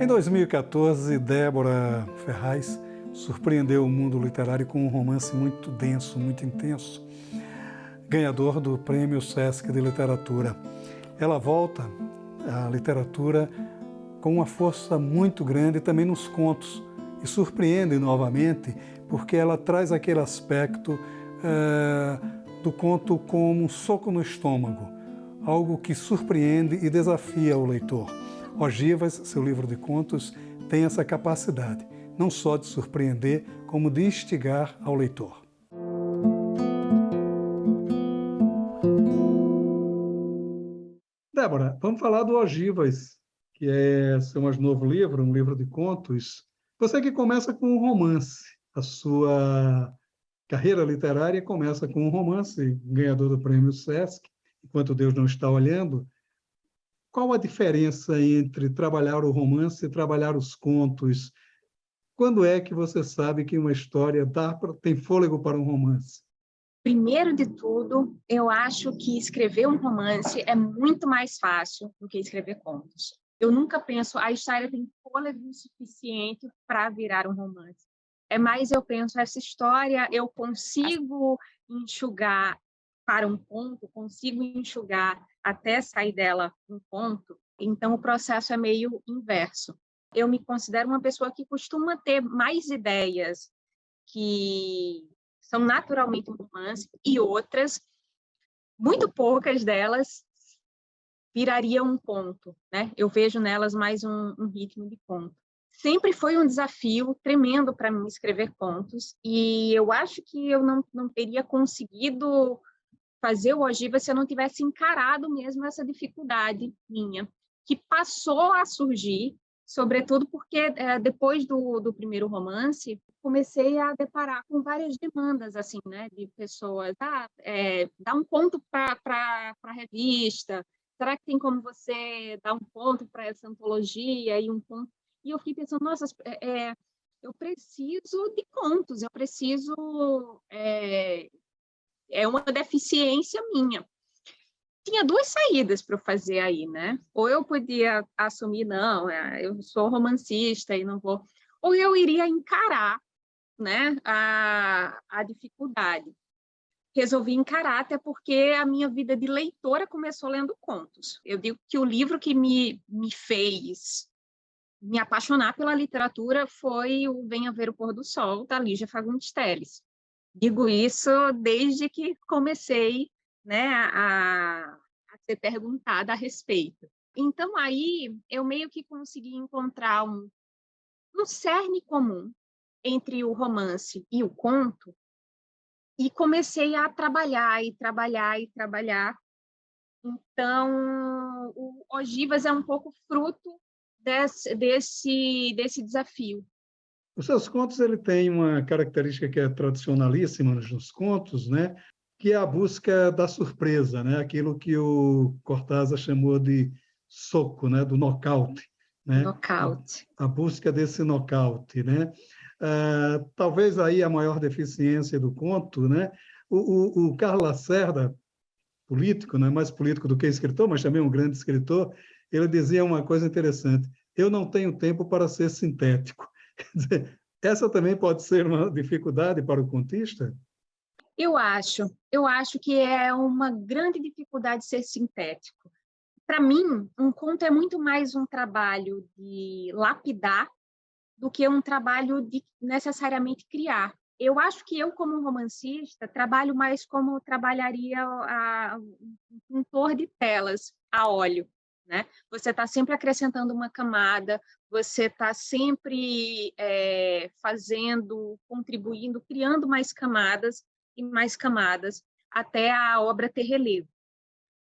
Em 2014, Débora Ferraz surpreendeu o mundo literário com um romance muito denso, muito intenso, ganhador do Prêmio Sesc de Literatura. Ela volta à literatura com uma força muito grande também nos contos e surpreende novamente porque ela traz aquele aspecto do conto como um soco no estômago, algo que surpreende e desafia o leitor. Ogivas, seu livro de contos, tem essa capacidade, não só de surpreender, como de instigar ao leitor. Débora, vamos falar do Ogivas, que é seu mais novo livro, um livro de contos. Você que começa com um romance, a sua carreira literária começa com um romance, ganhador do Prêmio Sesc, Enquanto Deus Não Está Olhando. Qual a diferença entre trabalhar o romance e trabalhar os contos? Quando é que você sabe que uma história tem fôlego para um romance? Primeiro de tudo, eu acho que escrever um romance é muito mais fácil do que escrever contos. Eu nunca penso, a história tem fôlego suficiente para virar um romance. É mais eu penso, essa história eu consigo enxugar para um ponto, consigo enxugar até sair dela um ponto. Então, o processo é meio inverso. Eu me considero uma pessoa que costuma ter mais ideias que são naturalmente um romance, e outras, muito poucas delas, virariam um conto, né? Eu vejo nelas mais um ritmo de conto. Sempre foi um desafio tremendo para mim escrever contos, e eu acho que eu não teria conseguido fazer o Ogiva se eu não tivesse encarado mesmo essa dificuldade minha, que passou a surgir, sobretudo porque depois do primeiro romance, comecei a deparar com várias demandas, assim, né, de pessoas, dá um conto para a revista, será que tem como você dar um conto para essa antologia e um conto? E eu fiquei pensando, nossa, eu preciso de contos, eu preciso uma deficiência minha. Tinha duas saídas para fazer aí, né? Ou eu podia assumir, não, eu sou romancista e não vou... Ou eu iria encarar, né, a dificuldade. Resolvi encarar, até porque a minha vida de leitora começou lendo contos. Eu digo que o livro que me fez me apaixonar pela literatura foi o Venha Ver o Pôr do Sol, da Lígia Fagundes Telles. Digo isso desde que comecei, né, a ser perguntada a respeito. Então, aí, eu meio que consegui encontrar um cerne comum entre o romance e o conto, e comecei a trabalhar, e trabalhar, e trabalhar. Então, o Ogivas é um pouco fruto desse desafio. Os seus contos ele tem uma característica que é tradicionalíssima nos contos, né? Que é a busca da surpresa, né? Aquilo que o Cortázar chamou de soco, né? Do nocaute, né? Nocaute. A busca desse nocaute, né? Talvez aí a maior deficiência do conto, né? O Carlos Lacerda, político, não é mais político do que escritor, mas também um grande escritor, ele dizia uma coisa interessante: eu não tenho tempo para ser sintético. Quer dizer, essa também pode ser uma dificuldade para o contista? Eu acho que é uma grande dificuldade ser sintético. Para mim, um conto é muito mais um trabalho de lapidar do que um trabalho de necessariamente criar. Eu acho que eu, como romancista, trabalho mais como trabalharia um pintor de telas a óleo, né? Você está sempre acrescentando uma camada, você está sempre fazendo, contribuindo, criando mais camadas e mais camadas até a obra ter relevo.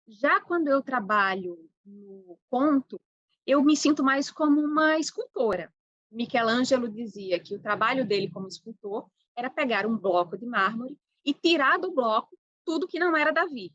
Já quando eu trabalho no conto, eu me sinto mais como uma escultora. Michelangelo dizia que o trabalho dele como escultor era pegar um bloco de mármore e tirar do bloco tudo que não era Davi.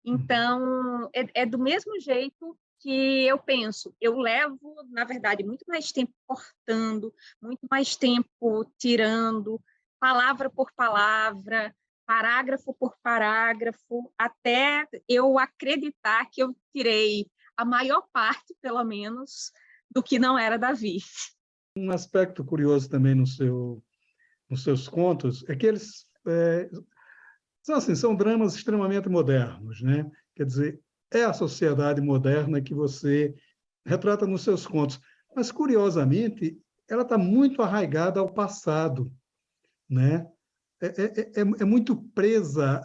Então, é do mesmo jeito que eu penso. Eu levo, na verdade, muito mais tempo cortando, muito mais tempo tirando, palavra por palavra, parágrafo por parágrafo, até eu acreditar que eu tirei a maior parte, pelo menos, do que não era Davi. Um aspecto curioso também nos seus contos é que eles são, assim, são dramas extremamente modernos, né? Quer dizer, é a sociedade moderna que você retrata nos seus contos. Mas, curiosamente, ela está muito arraigada ao passado, né? É muito presa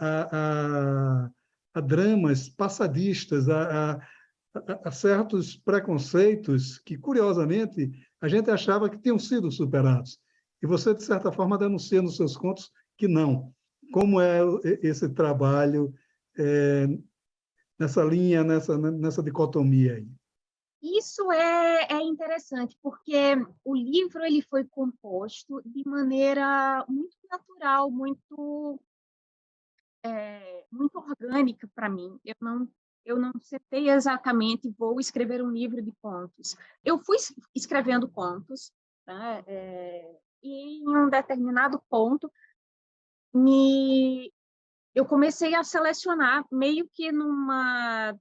a dramas passadistas, a certos preconceitos que, curiosamente, a gente achava que tinham sido superados. E você, de certa forma, denuncia nos seus contos que não. Como é esse trabalho nessa linha, nessa dicotomia aí? Isso é interessante, porque o livro ele foi composto de maneira muito natural, muito orgânica para mim. Eu não setei exatamente, vou escrever um livro de contos. Eu fui escrevendo contos, né? E em um determinado ponto, me, eu comecei a selecionar, meio que numa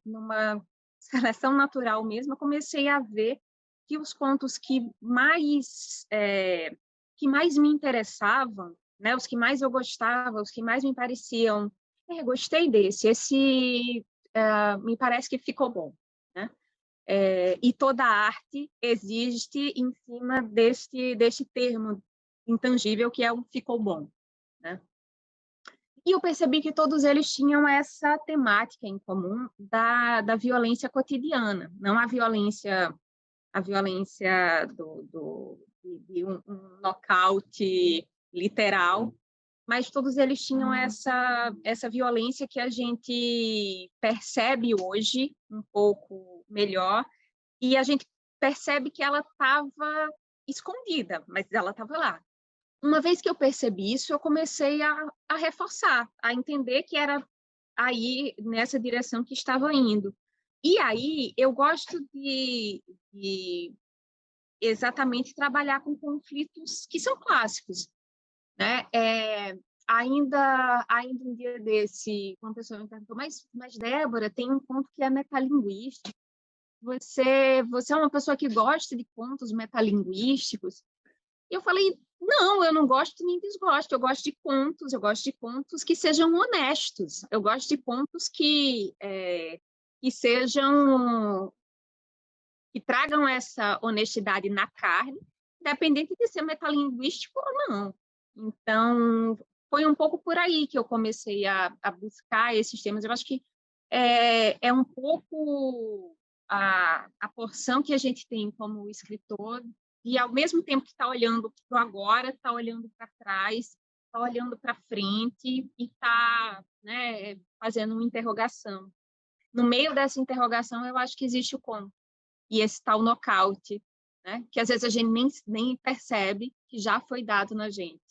seleção natural mesmo, eu comecei a ver que os contos que mais me interessavam, né, os que mais eu gostava, os que mais me pareciam, gostei desse, me parece que ficou bom, né? E toda arte existe em cima deste termo intangível que é o ficou bom, né? E eu percebi que todos eles tinham essa temática em comum da violência cotidiana, não a violência de um nocaute literal, mas todos eles tinham essa violência que a gente percebe hoje um pouco melhor, e a gente percebe que ela estava escondida, mas ela estava lá. Uma vez que eu percebi isso, eu comecei a reforçar, a entender que era aí nessa direção que estava indo. E aí eu gosto de exatamente trabalhar com conflitos que são clássicos, né? Ainda um dia desse, uma pessoa me perguntou, mas Débora, tem um conto que é metalinguístico. Você é uma pessoa que gosta de contos metalinguísticos? E eu falei, não, eu não gosto nem desgosto, eu gosto de contos que sejam honestos, eu gosto de contos que sejam, que tragam essa honestidade na carne, independente de ser metalinguístico ou não. Então, foi um pouco por aí que eu comecei a buscar esses temas. Eu acho que é um pouco a porção que a gente tem como escritor e, ao mesmo tempo que está olhando para o agora, está olhando para trás, está olhando para frente e está, né, fazendo uma interrogação. No meio dessa interrogação, eu acho que existe o como. E esse tal nocaute, né, que às vezes a gente nem percebe que já foi dado na gente.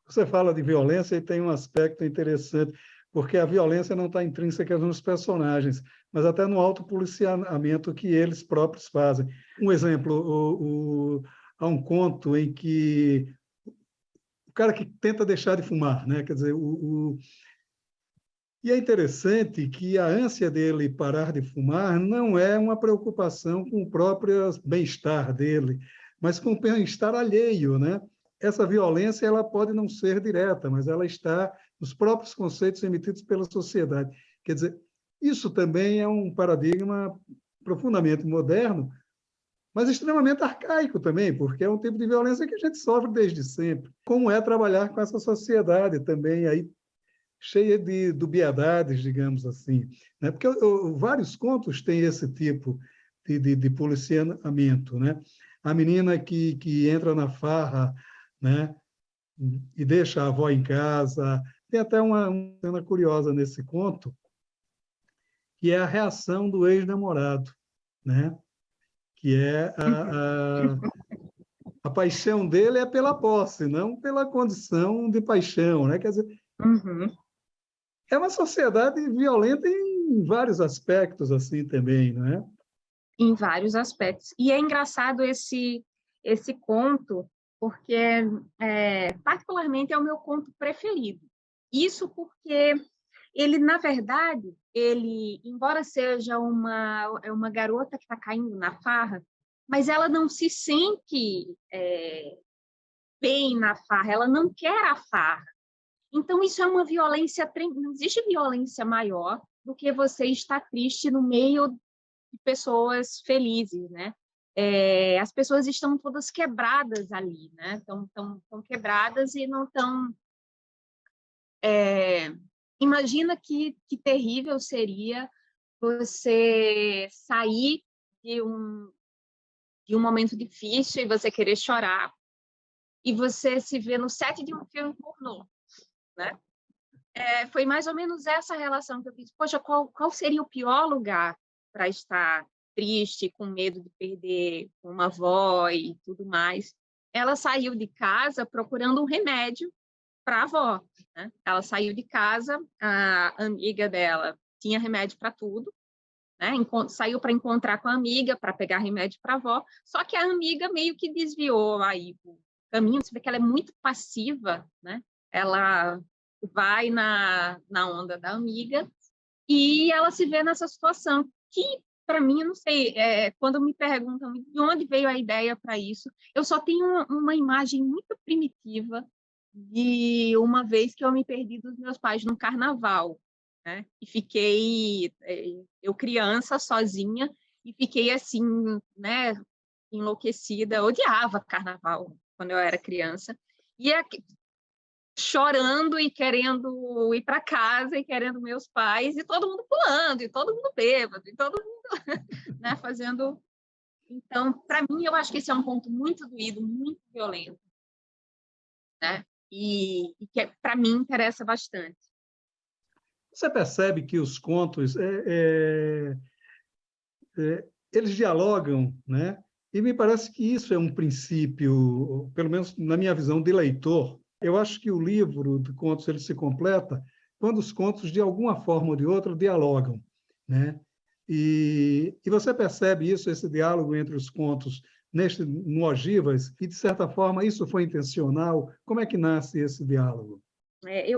Você fala de violência e tem um aspecto interessante, porque a violência não está intrínseca nos personagens, mas até no autopoliciamento que eles próprios fazem. Um exemplo, há um conto em que o cara que tenta deixar de fumar, né? Quer dizer, e é interessante que a ânsia dele parar de fumar não é uma preocupação com o próprio bem-estar dele, mas com o bem-estar alheio, né? Essa violência ela pode não ser direta, mas ela está nos próprios conceitos emitidos pela sociedade. Quer dizer, isso também é um paradigma profundamente moderno, mas extremamente arcaico também, porque é um tipo de violência que a gente sofre desde sempre. Como é trabalhar com essa sociedade também aí cheia de dubiedades, digamos assim, né? Porque vários contos têm esse tipo de policiamento, né? A menina que entra na farra, né? E deixa a avó em casa. Tem até uma cena curiosa nesse conto, que é a reação do ex-namorado, né? Que é a paixão dele é pela posse, não pela condição de paixão, né? Quer dizer, Uhum. é uma sociedade violenta em vários aspectos assim também, não é? Em vários aspectos. E é engraçado esse conto, porque particularmente é o meu conto preferido. Isso porque ele, na verdade, embora seja uma garota que está caindo na farra, mas ela não se sente bem na farra, ela não quer a farra. Então, isso é uma violência, não existe violência maior do que você estar triste no meio de pessoas felizes, né? As pessoas estão todas quebradas ali, né? Estão quebradas e não estão... Imagina que terrível seria você sair de um momento difícil e você querer chorar, e você se vê no set de um filme pornô, né? Foi mais ou menos essa relação que eu fiz. Poxa, qual seria o pior lugar para estar triste, com medo de perder uma avó e tudo mais? Ela saiu de casa procurando um remédio para a avó, né? Ela saiu de casa, a amiga dela tinha remédio para tudo, né? Saiu para encontrar com a amiga, para pegar remédio para a avó, só que a amiga meio que desviou aí o caminho. Você vê que ela é muito passiva, né? Ela vai na onda da amiga e ela se vê nessa situação que, para mim, não sei, quando me perguntam de onde veio a ideia para isso, eu só tenho uma imagem muito primitiva de uma vez que eu me perdi dos meus pais no carnaval, né? E fiquei, eu criança, sozinha, e fiquei assim, né, enlouquecida, odiava carnaval quando eu era criança, e chorando e querendo ir para casa e querendo meus pais, e todo mundo pulando, e todo mundo bêbado, e todo mundo né, fazendo... Então, para mim, eu acho que esse é um ponto muito doído, muito violento, né? E que, para mim, interessa bastante. Você percebe que os contos eles dialogam, né? E me parece que isso é um princípio, pelo menos na minha visão de leitor. Eu acho que o livro de contos ele se completa quando os contos, de alguma forma ou de outra, dialogam, né? E você percebe isso, esse diálogo entre os contos no Ogivas, e, de certa forma, isso foi intencional? Como é que nasce esse diálogo?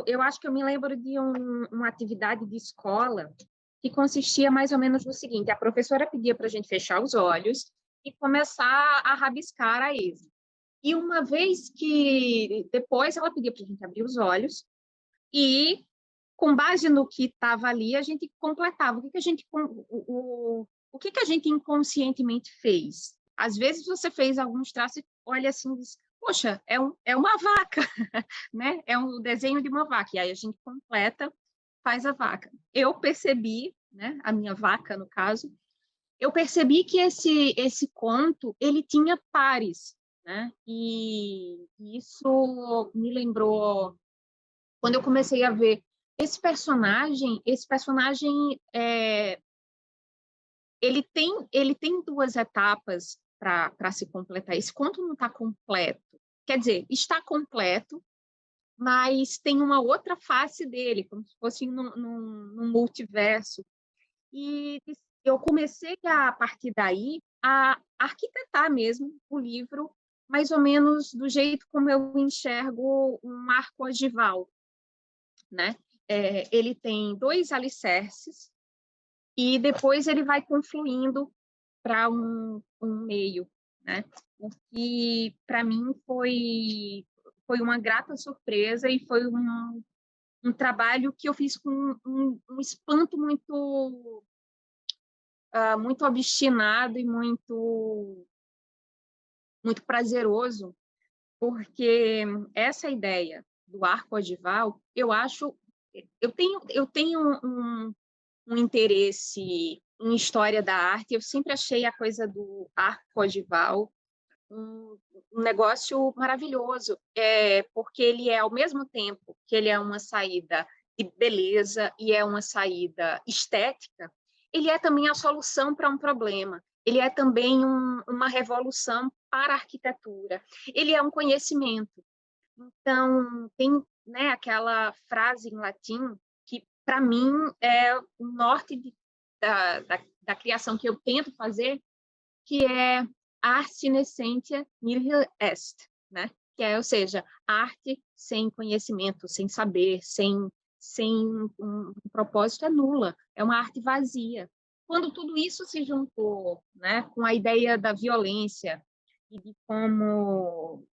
Eu acho que eu me lembro de uma atividade de escola que consistia mais ou menos no seguinte: a professora pedia para a gente fechar os olhos e começar a rabiscar a esmo. E uma vez que depois ela pedia para a gente abrir os olhos e, com base no que estava ali, a gente completava. O que a gente inconscientemente fez? Às vezes você fez alguns traços e olha assim e diz: poxa, é uma vaca, né? É um desenho de uma vaca. E aí a gente completa, faz a vaca. Eu percebi, né? A minha vaca, no caso, eu percebi que esse conto ele tinha pares, né? E isso me lembrou quando eu comecei a ver esse personagem ele tem duas etapas para se completar. Esse conto não está completo. Quer dizer, está completo, mas tem uma outra face dele, como se fosse num multiverso. E eu comecei, a partir daí, a arquitetar mesmo o livro, mais ou menos do jeito como eu enxergo um arco ogival, né? Ele tem dois alicerces e depois ele vai confluindo para um meio, né? O que, para mim, foi uma grata surpresa e foi um trabalho que eu fiz com um espanto muito obstinado e muito prazeroso, porque essa ideia do arco ogival, eu tenho um interesse em história da arte. Eu sempre achei a coisa do arco ogival um negócio maravilhoso, porque ele é, ao mesmo tempo que ele é uma saída de beleza e é uma saída estética, ele é também a solução para um problema, ele é também uma revolução para a arquitetura, ele é um conhecimento. Então, tem, né, aquela frase em latim que, para mim, é o norte da criação que eu tento fazer, que é ars sine essentia nihil est, né? Ou seja, arte sem conhecimento, sem saber, sem um propósito é nula, é uma arte vazia. quando tudo isso se juntou, né, com a ideia da violência e de como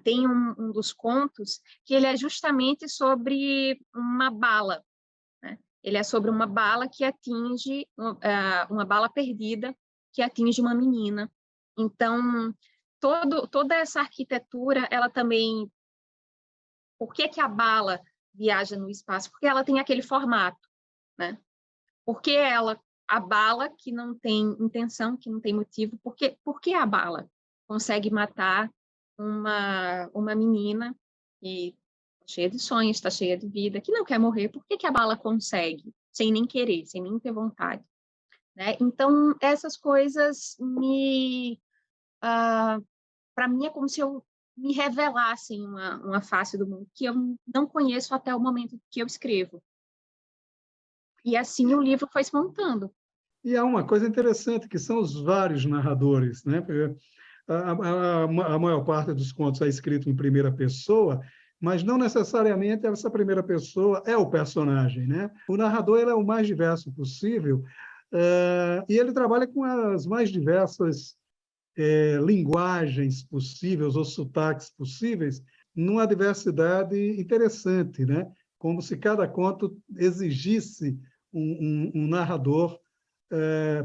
tem um dos contos que ele é justamente sobre uma bala, né? Ele é sobre uma bala que atinge, uma bala perdida que atinge uma menina. Então, toda essa arquitetura, ela também... Por que que a bala viaja no espaço? Porque ela tem aquele formato, né? Porque a bala que não tem intenção, que não tem motivo, por que a bala consegue matar uma menina que está cheia de sonhos, está cheia de vida, que não quer morrer? Por que que a bala consegue, sem nem querer, sem nem ter vontade? Né? Então, essas coisas para mim, é como se eu me revelassem uma face do mundo que eu não conheço até o momento que eu escrevo. E assim o livro foi se montando. E há uma coisa interessante, que são os vários narradores, né? Porque a maior parte dos contos é escrito em primeira pessoa, mas não necessariamente essa primeira pessoa é o personagem, né? O narrador ele é o mais diverso possível, e ele trabalha com as mais diversas linguagens possíveis ou sotaques possíveis, numa diversidade interessante, né? Como se cada conto exigisse um narrador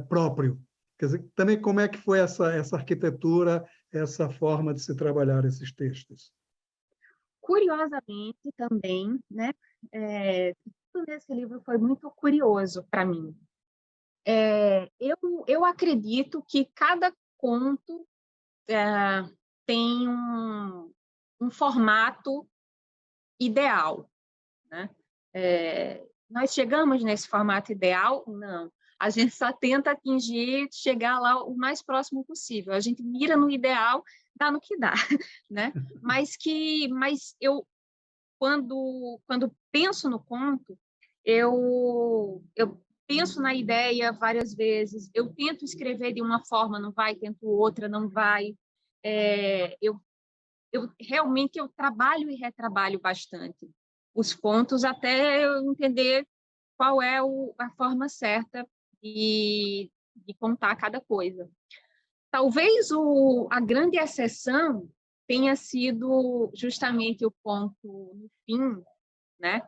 próprio. Quer dizer, também como é que foi essa arquitetura, essa forma de se trabalhar esses textos? Curiosamente também, né? Tudo nesse livro foi muito curioso para mim. Eu acredito que cada conto tem um formato ideal, né? Nós chegamos nesse formato ideal? Não. A gente só tenta atingir, chegar lá o mais próximo possível. A gente mira no ideal, dá no que dá, né? Mas eu, quando penso no conto, eu penso na ideia várias vezes, eu tento escrever de uma forma, não vai, tento outra, não vai. Eu realmente eu trabalho e retrabalho bastante os contos até eu entender qual é a forma certa de contar cada coisa. Talvez a grande exceção tenha sido justamente o conto no fim, né?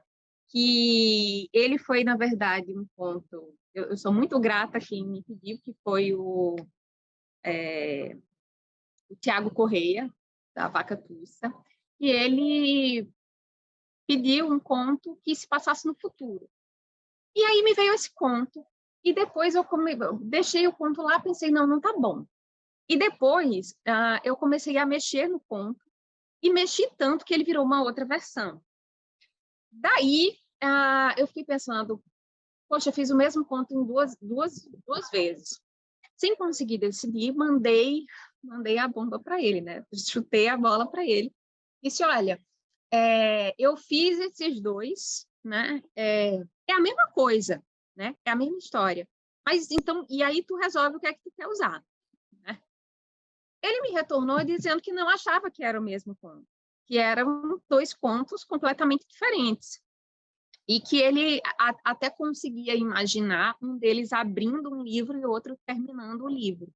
Que ele foi, na verdade, um conto... Eu sou muito grata a quem me pediu, que foi o Tiago Correia, da Vaca Tussa, e ele pediu um conto que se passasse no futuro. E aí me veio esse conto, e depois eu deixei o conto lá, pensei, não, não tá bom. E depois eu comecei a mexer no conto, e mexi tanto que ele virou uma outra versão. Daí eu fiquei pensando, poxa, eu fiz o mesmo conto em duas vezes. Sem conseguir decidir, mandei a bomba para ele, né? Chutei a bola para ele. Disse, olha, eu fiz esses dois, né? É a mesma coisa, né? É a mesma história. Mas então, e aí tu resolve o que é que tu quer usar, né? Ele me retornou dizendo que não achava que era o mesmo conto, que eram dois contos completamente diferentes. E que ele até conseguia imaginar um deles abrindo um livro e o outro terminando o livro.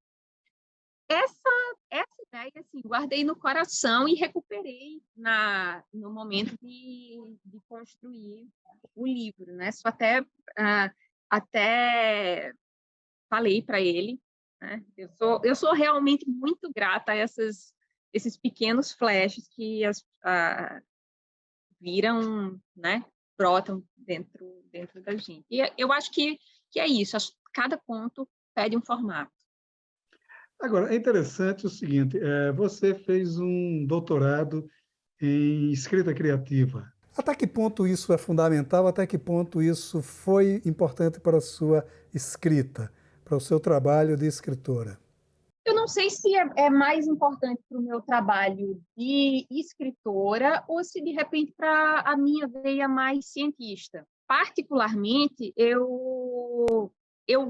Essa ideia, assim, guardei no coração e recuperei no momento de construir o livro, né? Só até falei para ele, né? Eu sou realmente muito grata a esses pequenos flashes que viram, né? Brotam dentro da gente. E eu acho que é isso. Cada conto pede um formato. Agora, é interessante o seguinte, você fez um doutorado em escrita criativa. Até que ponto isso é fundamental? Até que ponto isso foi importante para a sua escrita, para o seu trabalho de escritora? Eu não sei se é mais importante para o meu trabalho de escritora ou se, de repente, para a minha veia mais cientista. Particularmente, eu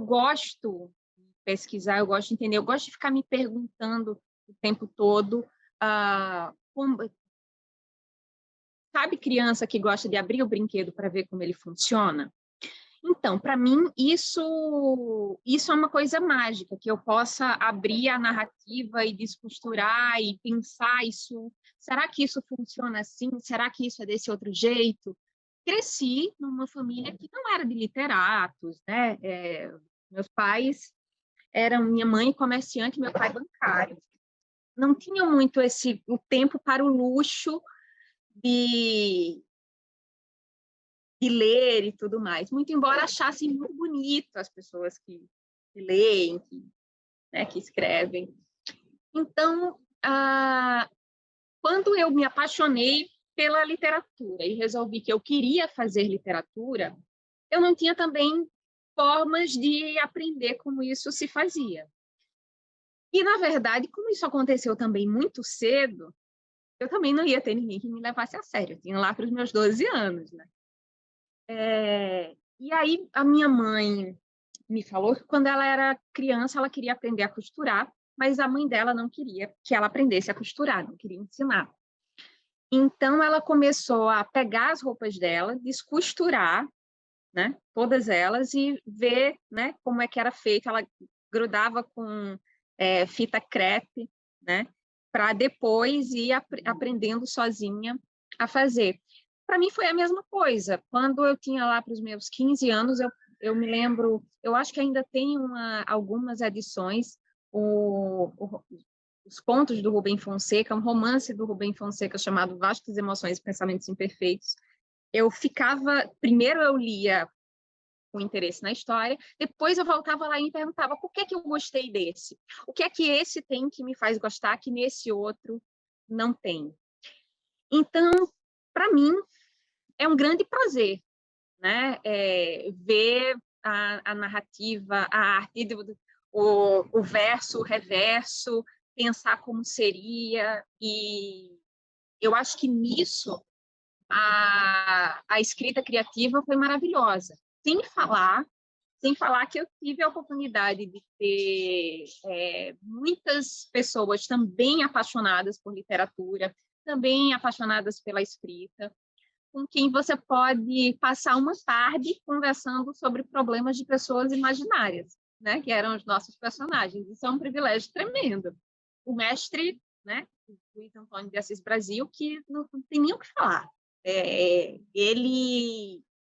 gosto de pesquisar, eu gosto de entender, eu gosto de ficar me perguntando o tempo todo. Sabe criança que gosta de abrir o brinquedo para ver como ele funciona? Então, para mim, isso é uma coisa mágica, que eu possa abrir a narrativa e descosturar e pensar isso. Será que isso funciona assim? Será que isso é desse outro jeito? Cresci numa família que não era de literatos, né? Meus pais minha mãe comerciante, meu pai bancário. Não tinham muito o tempo para o luxo de ler e tudo mais, muito embora achassem muito bonito as pessoas que leem, que escrevem. Então, quando eu me apaixonei pela literatura e resolvi que eu queria fazer literatura, eu não tinha também formas de aprender como isso se fazia. E, na verdade, como isso aconteceu também muito cedo, eu também não ia ter ninguém que me levasse a sério. Eu tinha lá para os meus 12 anos, né? E aí a minha mãe me falou que quando ela era criança ela queria aprender a costurar, mas a mãe dela não queria que ela aprendesse a costurar, não queria ensinar. Então ela começou a pegar as roupas dela, descosturar, né, todas elas e ver, né, como é que era feito. Ela grudava com fita crepe, né, para depois ir aprendendo sozinha a fazer. Para mim foi a mesma coisa. Quando eu tinha lá para os meus 15 anos, eu me lembro, eu acho que ainda tem algumas edições, os contos do Rubem Fonseca, um romance do Rubem Fonseca chamado Vastas Emoções e Pensamentos Imperfeitos. Primeiro eu lia com interesse na história, depois eu voltava lá e me perguntava por que eu gostei desse? O que é que esse tem que me faz gostar que nesse outro não tem? Então, para mim, é um grande prazer, né? Ver a narrativa, a arte, o verso, o reverso, pensar como seria, e eu acho que nisso a escrita criativa foi maravilhosa. Sem falar que eu tive a oportunidade de ter muitas pessoas também apaixonadas por literatura, também apaixonadas pela escrita, com quem você pode passar uma tarde conversando sobre problemas de pessoas imaginárias, né, que eram os nossos personagens. Isso é um privilégio tremendo. O mestre, né, Luiz Antônio de Assis Brasil, que não tem nem o que falar.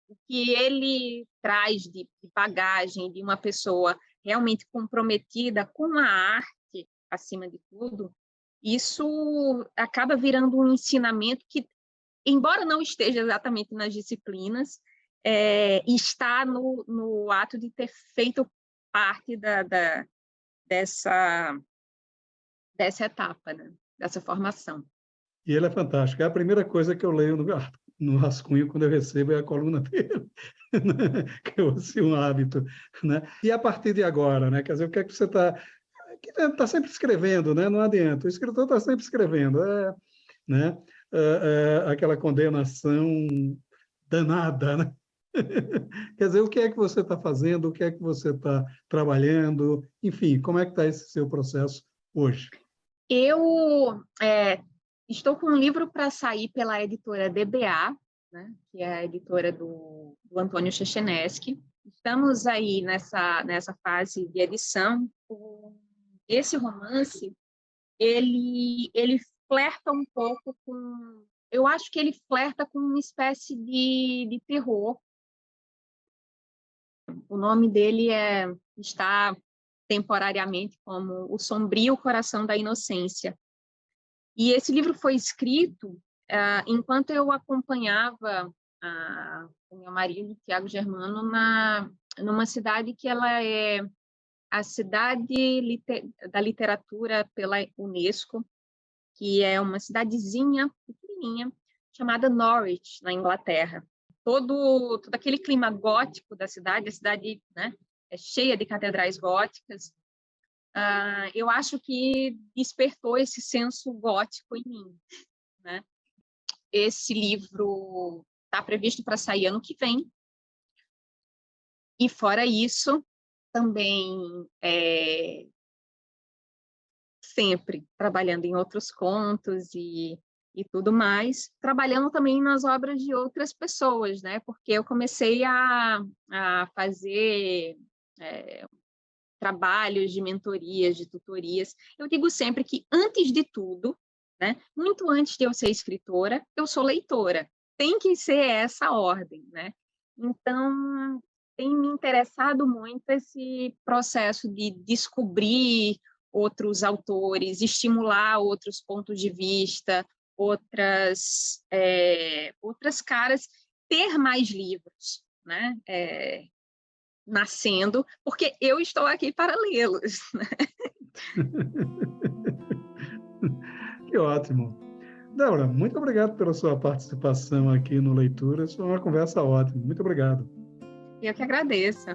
O que ele traz de bagagem de uma pessoa realmente comprometida com a arte, acima de tudo, isso acaba virando um ensinamento que, embora não esteja exatamente nas disciplinas, está no ato de ter feito parte dessa etapa, né? Dessa formação. E ele é fantástico. É a primeira coisa que eu leio no rascunho quando eu recebo é a coluna dele, né? Que eu assim, um hábito, né? E a partir de agora, né? Quer dizer, o que é que você está... Está sempre escrevendo, né? Não adianta. O escritor está sempre escrevendo, né? Aquela condenação danada, né? Quer dizer, o que é que você está fazendo, o que é que você está trabalhando, enfim, como é que está esse seu processo hoje? Eu estou com um livro para sair pela editora DBA, né, que é a editora do Antônio Chechenesky. Estamos aí nessa fase de edição. Esse romance, ele flerta um pouco com... Eu acho que ele flerta com uma espécie de terror. O nome dele está temporariamente como O Sombrio Coração da Inocência. E esse livro foi escrito enquanto eu acompanhava o meu marido, Tiago Germano, numa cidade que ela é a cidade da literatura pela Unesco, que é uma cidadezinha pequenininha chamada Norwich, na Inglaterra. Todo aquele clima gótico da cidade, a cidade, né, é cheia de catedrais góticas. Eu acho que despertou esse senso gótico em mim, né? Esse livro está previsto para sair ano que vem. E, fora isso, também sempre trabalhando em outros contos e e tudo mais, trabalhando também nas obras de outras pessoas, né? Porque eu comecei a fazer trabalhos de mentorias, de tutorias. Eu digo sempre que, antes de tudo, né, muito antes de eu ser escritora, eu sou leitora. Tem que ser essa ordem, né? Então, tem me interessado muito esse processo de descobrir outros autores, estimular outros pontos de vista, outras caras, ter mais livros, né? Nascendo, porque eu estou aqui para lê-los. Que ótimo. Débora, muito obrigado pela sua participação aqui no Leituras. Foi uma conversa ótima. Muito obrigado. Eu que agradeço.